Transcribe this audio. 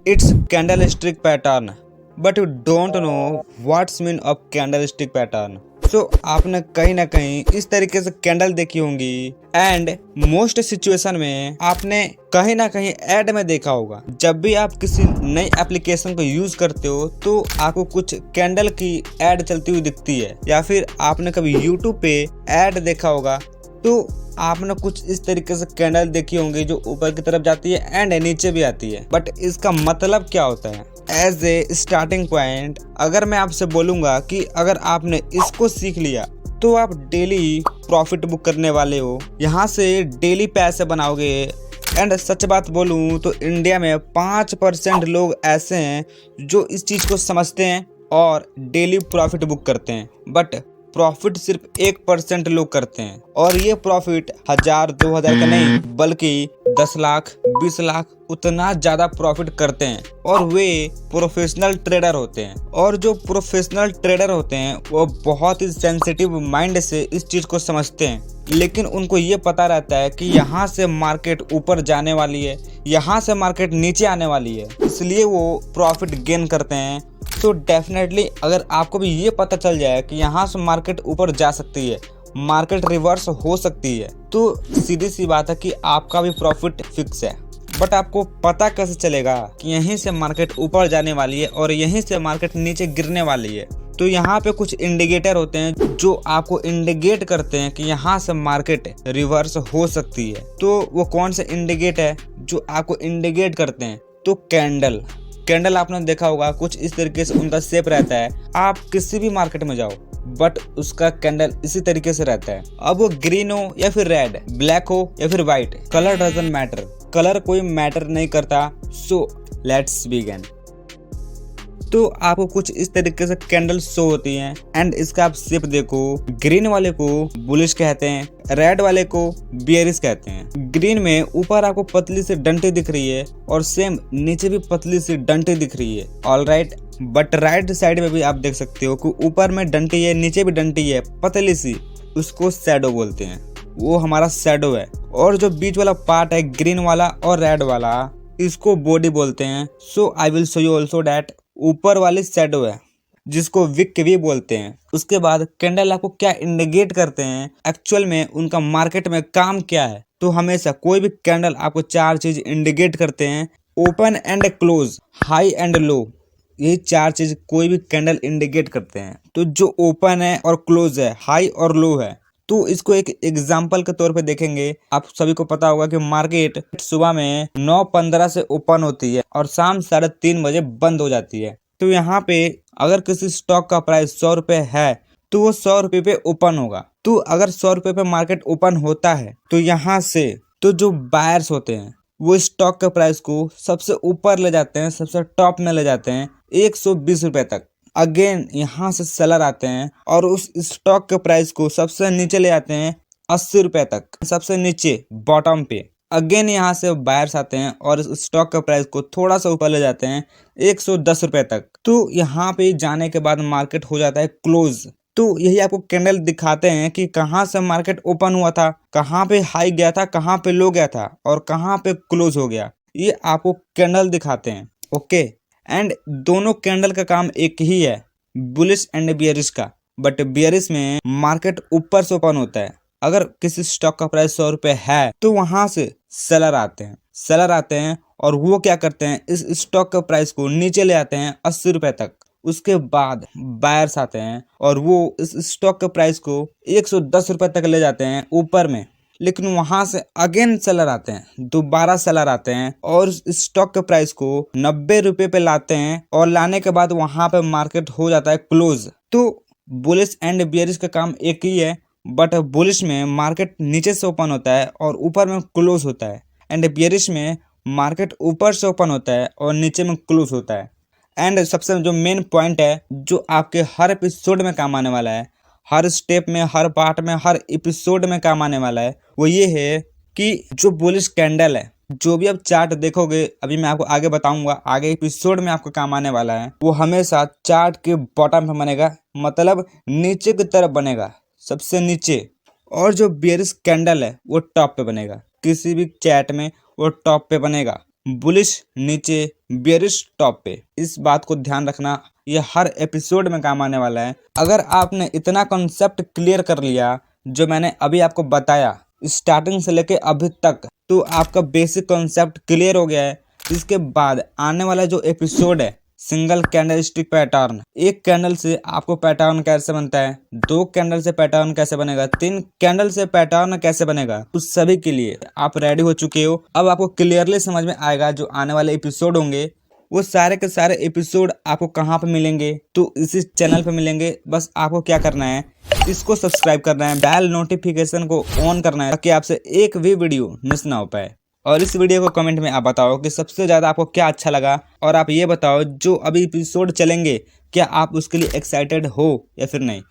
It's candlestick pattern, but you don't know what's mean of candlestick pattern. So आपने कहीं ना कहीं इस तरीके से कैंडल देखी होंगी एंड मोस्ट सिचुएशन में आपने कहीं ना कहीं ऐड में देखा होगा। जब भी आप किसी नई एप्लीकेशन को यूज करते हो तो आपको कुछ कैंडल की ऐड चलती हुई दिखती है, या फिर आपने कभी यूट्यूब पे ऐड देखा होगा तो आपने कुछ इस तरीके से कैंडल देखी होंगी जो ऊपर की तरफ जाती है एंड नीचे भी आती है। बट इसका मतलब क्या होता है? एज ए स्टार्टिंग पॉइंट अगर मैं आपसे बोलूंगा कि अगर आपने इसको सीख लिया तो आप डेली प्रॉफिट बुक करने वाले हो, यहाँ से डेली पैसे बनाओगे। एंड सच बात बोलूँ तो इंडिया में 5% लोग ऐसे हैं जो इस चीज़ को समझते हैं और डेली प्रॉफिट बुक करते हैं, बट प्रॉफिट सिर्फ 1% लोग करते हैं। और ये प्रॉफिट 1000-2000 का नहीं बल्कि 10 लाख 20 लाख उतना ज़्यादा प्रॉफिट करते हैं, और वे प्रोफेशनल ट्रेडर होते हैं। और जो प्रोफेशनल ट्रेडर होते हैं वो बहुत ही सेंसिटिव माइंड से इस चीज़ को समझते हैं, लेकिन उनको ये पता रहता है कि यहाँ से मार्केट ऊपर जाने वाली है, यहाँ से मार्केट नीचे आने वाली है, इसलिए वो प्रॉफिट गेन करते हैं। तो डेफिनेटली अगर आपको भी ये पता चल जाए कि यहाँ से मार्केट ऊपर जा सकती है, मार्केट रिवर्स हो सकती है, तो सीधी सी बात है कि आपका भी प्रॉफिट फिक्स है। बट आपको पता कैसे चलेगा कि यहीं से मार्केट ऊपर जाने वाली है और यहीं से मार्केट नीचे गिरने वाली है? तो यहाँ पे कुछ इंडिकेटर होते हैं जो आपको इंडिकेट करते हैं कि यहाँ से मार्केट रिवर्स हो सकती है। तो वो कौन से इंडिकेट है जो आपको इंडिकेट करते हैं? तो कैंडल आपने देखा होगा कुछ इस तरीके से उनका शेप रहता है। आप किसी भी मार्केट में जाओ बट उसका कैंडल इसी तरीके से रहता है। अब वो ग्रीन हो या फिर रेड, ब्लैक हो या फिर white, colour doesn't matter, colour कोई मैटर नहीं करता। So let's begin. तो आपको कुछ इस तरीके से कैंडल शो होती हैं एंड इसका आप शेप देखो। ग्रीन वाले को बुलिश कहते हैं, रेड वाले को बियरिश कहते हैं। ग्रीन में ऊपर आपको पतली सी डंटी दिख रही है और सेम नीचे भी पतली सी डंटी दिख रही है, ऑलराइट। बट राइट साइड में भी आप देख सकते हो कि ऊपर में डंटी है, नीचे भी डंटी है पतली सी, उसको शैडो बोलते हैं, वो हमारा शैडो है। और जो बीच वाला पार्ट है ग्रीन वाला और रेड वाला, इसको बॉडी बोलते हैं। So I will show you also that ऊपर वाली शैडो है जिसको विक भी बोलते हैं। उसके बाद कैंडल आपको क्या इंडिकेट करते हैं, एक्चुअल में उनका मार्केट में काम क्या है? तो हमेशा कोई भी कैंडल आपको 4 चीज इंडिकेट करते हैं, open and close, high and low. ये 4 चीज कोई भी कैंडल इंडिकेट करते हैं। तो जो ओपन है और क्लोज है, हाई और लो है, तो इसको एक एग्जाम्पल के तौर पे देखेंगे। आप सभी को पता होगा कि मार्केट सुबह में 9:15 से ओपन होती है और शाम 3:30 बजे बंद हो जाती है। तो यहाँ पे अगर किसी स्टॉक का प्राइस 100 रुपये है तो वो 100 रुपये पे ओपन होगा। तो अगर 100 रुपये पे मार्केट ओपन होता है तो यहाँ से तो जो बायर्स होते हैं वो स्टॉक के प्राइस को सबसे ऊपर ले जाते हैं, सबसे टॉप में ले जाते हैं 120 रुपये तक। अगेन यहाँ से सेलर आते हैं और उस स्टॉक के प्राइस को सबसे नीचे ले जाते हैं 80 रुपये तक, सबसे नीचे बॉटम पे। अगेन यहाँ से बायर्स आते हैं और इस स्टॉक के प्राइस को थोड़ा सा ऊपर ले जाते हैं 110 रुपये तक। तो यहाँ पे जाने के बाद मार्केट हो जाता है क्लोज। तो यही आपको कैंडल दिखाते हैं कि कहाँ से मार्केट ओपन हुआ था, कहाँ पे हाई गया था, कहाँ पे लो गया था और कहाँ पे क्लोज हो गया। ये आपको कैंडल दिखाते हैं, ओके। एंड दोनों कैंडल का काम एक ही है, बुलिश एंड बियरिश का। बट बियरिश में मार्केट ऊपर से ओपन होता है। अगर किसी स्टॉक का प्राइस 100 रुपये है तो वहां से सेलर आते हैं और वो क्या करते हैं, इस स्टॉक के प्राइस को नीचे ले आते हैं 80 रुपये तक। उसके बाद बायर्स आते हैं और वो इस स्टॉक के प्राइस को 110 रुपये तक ले जाते हैं ऊपर में। लेकिन वहां से अगेन सेलर आते हैं, दोबारा सेलर आते हैं और स्टॉक के प्राइस को 90 रुपये पे लाते हैं और लाने के बाद वहां पे मार्केट हो जाता है क्लोज। तो बुलिश एंड बियरिश का काम एक ही है, बट बुलिश में मार्केट नीचे से ओपन होता है और ऊपर में क्लोज होता है, एंड बियरिश में मार्केट ऊपर से ओपन होता है और नीचे में क्लोज होता है। एंड सबसे जो मेन पॉइंट है जो आपके हर एपिसोड में काम आने वाला है, हर स्टेप में, हर पार्ट में, हर एपिसोड में काम आने वाला है, वो ये है कि जो बुलिश कैंडल है, जो भी आप चार्ट देखोगे, अभी मैं आपको आगे बताऊंगा, आगे एपिसोड में आपको काम आने वाला है, वो हमेशा चार्ट के बॉटम पे बनेगा, मतलब नीचे की तरफ बनेगा, सबसे नीचे। और जो बियरिश कैंडल है वो टॉप पे बनेगा, किसी भी चैट में वो टॉप पे बनेगा। बुलिश नीचे, बेयरिश टॉप पे। इस बात को ध्यान रखना, ये हर एपिसोड में काम आने वाला है। अगर आपने इतना कॉन्सेप्ट क्लियर कर लिया जो मैंने अभी आपको बताया स्टार्टिंग से लेके अभी तक, तो आपका बेसिक कॉन्सेप्ट क्लियर हो गया है। इसके बाद आने वाला जो एपिसोड है सिंगल कैंडल स्टिक पैटर्न, एक कैंडल से आपको पैटर्न कैसे बनता है, 2 कैंडल से पैटर्न कैसे बनेगा, 3 कैंडल से पैटर्न कैसे बनेगा, उस सभी के लिए आप रेडी हो चुके हो। अब आपको क्लियरली समझ में आएगा जो आने वाले एपिसोड होंगे वो सारे के सारे एपिसोड आपको कहाँ पे मिलेंगे, तो इसी चैनल पे मिलेंगे। बस आपको क्या करना है, इसको सब्सक्राइब करना है, बेल नोटिफिकेशन को ऑन करना है ताकि आपसे एक भी वीडियो मिस ना हो पाए। और इस वीडियो को कमेंट में आप बताओ कि सबसे ज़्यादा आपको क्या अच्छा लगा, और आप ये बताओ जो अभी एपिसोड चलेंगे क्या आप उसके लिए एक्साइटेड हो या फिर नहीं।